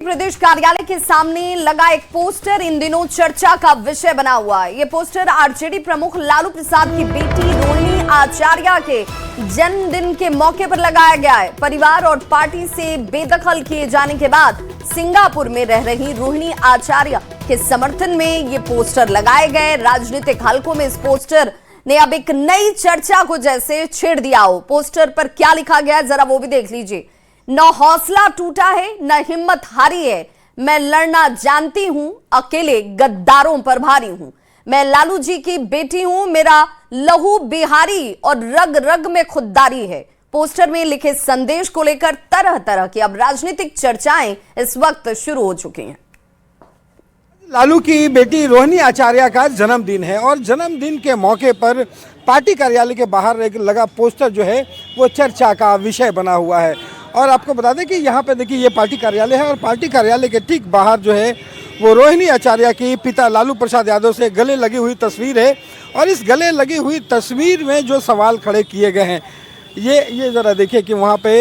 प्रदेश कार्यालय के सामने लगा एक पोस्टर इन दिनों चर्चा का विषय बना हुआ है। ये पोस्टर आरजेडी प्रमुख लालू प्रसाद की बेटी रोहिणी आचार्य के जन्मदिन के मौके पर लगाया गया है। परिवार और पार्टी से बेदखल किए जाने के बाद सिंगापुर में रह रही रोहिणी आचार्य के समर्थन में ये पोस्टर लगाए गए। राजनीतिक हलकों में इस पोस्टर ने अब एक नई चर्चा को जैसे छेड़ दिया हो। पोस्टर पर क्या लिखा गया है जरा वो भी देख लीजिए। न हौसला टूटा है न हिम्मत हारी है, मैं लड़ना जानती हूं, अकेले गद्दारों पर भारी हूं। मैं लालू जी की बेटी हूं, मेरा लहू बिहारी और रग रग में खुददारी है। पोस्टर में लिखे संदेश को लेकर तरह तरह की अब राजनीतिक चर्चाएं इस वक्त शुरू हो चुकी हैं। लालू की बेटी रोहिणी आचार्य का जन्मदिन है और जन्मदिन के मौके पर पार्टी कार्यालय के बाहर एक लगा पोस्टर जो है वो चर्चा का विषय बना हुआ है। और आपको बता दें कि यहाँ पे देखिए ये पार्टी कार्यालय है और पार्टी कार्यालय के ठीक बाहर जो है वो रोहिणी आचार्य की पिता लालू प्रसाद यादव से गले लगी हुई तस्वीर है। और इस गले लगी हुई तस्वीर में जो सवाल खड़े किए गए हैं ये ज़रा देखिए कि वहाँ पे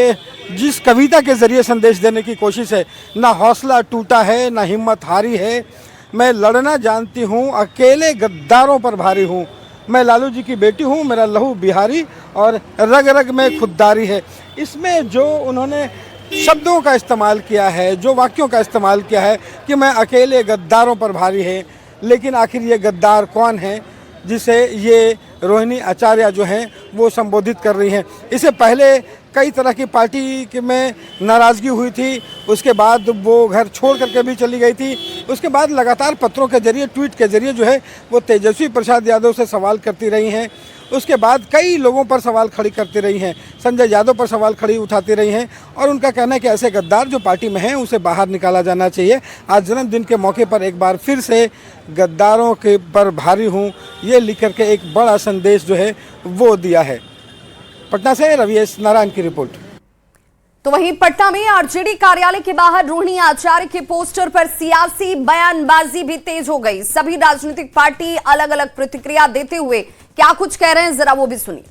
जिस कविता के ज़रिए संदेश देने की कोशिश है, ना हौसला टूटा है ना हिम्मत हारी है, मैं लड़ना जानती हूँ, अकेले गद्दारों पर भारी हूँ। मैं लालू जी की बेटी हूँ, मेरा लहू बिहारी और रग रग में खुददारी है। इसमें जो उन्होंने शब्दों का इस्तेमाल किया है, जो वाक्यों का इस्तेमाल किया है कि मैं अकेले गद्दारों पर भारी है, लेकिन आखिर ये गद्दार कौन है जिसे ये रोहिणी आचार्य जो हैं वो संबोधित कर रही हैं। इससे पहले कई तरह की पार्टी में नाराज़गी हुई थी, उसके बाद वो घर छोड़ करके भी चली गई थी। उसके बाद लगातार पत्रों के जरिए, ट्वीट के जरिए जो है वो तेजस्वी प्रसाद यादव से सवाल करती रही हैं। उसके बाद कई लोगों पर सवाल खड़ी करती रही हैं, संजय यादव पर सवाल खड़ी उठाती रही हैं और उनका कहना है कि ऐसे गद्दार जो पार्टी में हैं उसे बाहर निकाला जाना चाहिए। आज जन्मदिन के मौके पर एक बार फिर से गद्दारों के पर भारी हूँ ये लिख करके एक बड़ा संदेश जो है वो दिया है। पटना से रविएश नारायण की रिपोर्ट। तो वहीं पटना में आरजेडी कार्यालय के बाहर रोहिणी आचार्य के पोस्टर पर सियासी बयानबाजी भी तेज हो गई। सभी राजनीतिक पार्टी अलग अलग प्रतिक्रिया देते हुए क्या कुछ कह रहे हैं जरा वो भी सुनिए।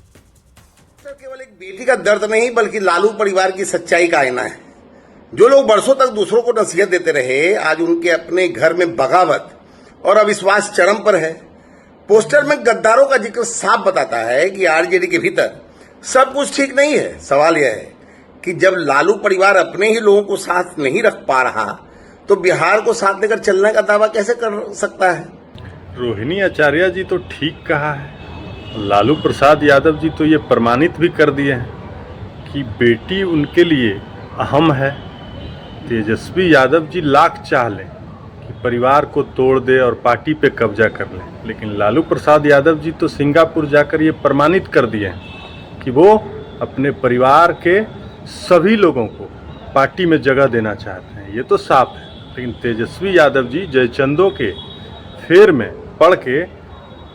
केवल एक बेटी का दर्द नहीं बल्कि लालू परिवार की सच्चाई का आईना है। जो लोग बरसों तक दूसरों को नसीहत देते रहे, आज उनके अपने घर में बगावत और अविश्वास चरम पर है। पोस्टर में गद्दारों का जिक्र साफ बताता है कि आरजेडी के भीतर सब कुछ ठीक नहीं है। सवाल यह है कि जब लालू परिवार अपने ही लोगों को साथ नहीं रख पा रहा तो बिहार को साथ लेकर चलने का दावा कैसे कर सकता है? रोहिणी आचार्य जी तो ठीक कहा है, लालू प्रसाद यादव जी तो ये प्रमाणित भी कर दिए हैं कि बेटी उनके लिए अहम है। तेजस्वी यादव जी लाख चाह लें कि परिवार को तोड़ दे और पार्टी पे कब्जा कर लें, लेकिन लालू प्रसाद यादव जी तो सिंगापुर जाकर ये प्रमाणित कर दिए हैं कि वो अपने परिवार के सभी लोगों को पार्टी में जगह देना चाहते हैं। ये तो साफ है। लेकिन तेजस्वी यादव जी जयचंदों के फेर में पड़ के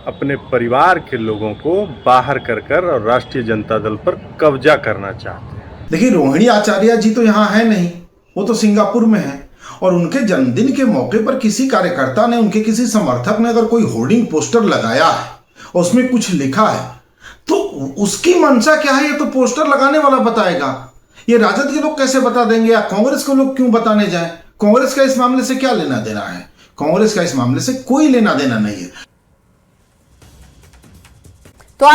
अपने परिवार के लोगों को बाहर कर और राष्ट्रीय जनता दल पर कब्जा करना चाहते हैं। देखिए, रोहिणी आचार्य जी तो यहाँ है नहीं, वो तो सिंगापुर में है। और उनके जन्मदिन के मौके पर किसी कार्यकर्ता ने, उनके किसी समर्थक ने अगर कोई होर्डिंग पोस्टर लगाया है और उसमें कुछ लिखा है तो उसकी मंशा क्या है ये तो पोस्टर लगाने वाला बताएगा। ये राजद के लोग कैसे बता देंगे या कांग्रेस के लोग क्यों बताने जाएं? कांग्रेस का इस मामले से क्या लेना देना है? कांग्रेस का इस मामले से कोई लेना देना नहीं है। तो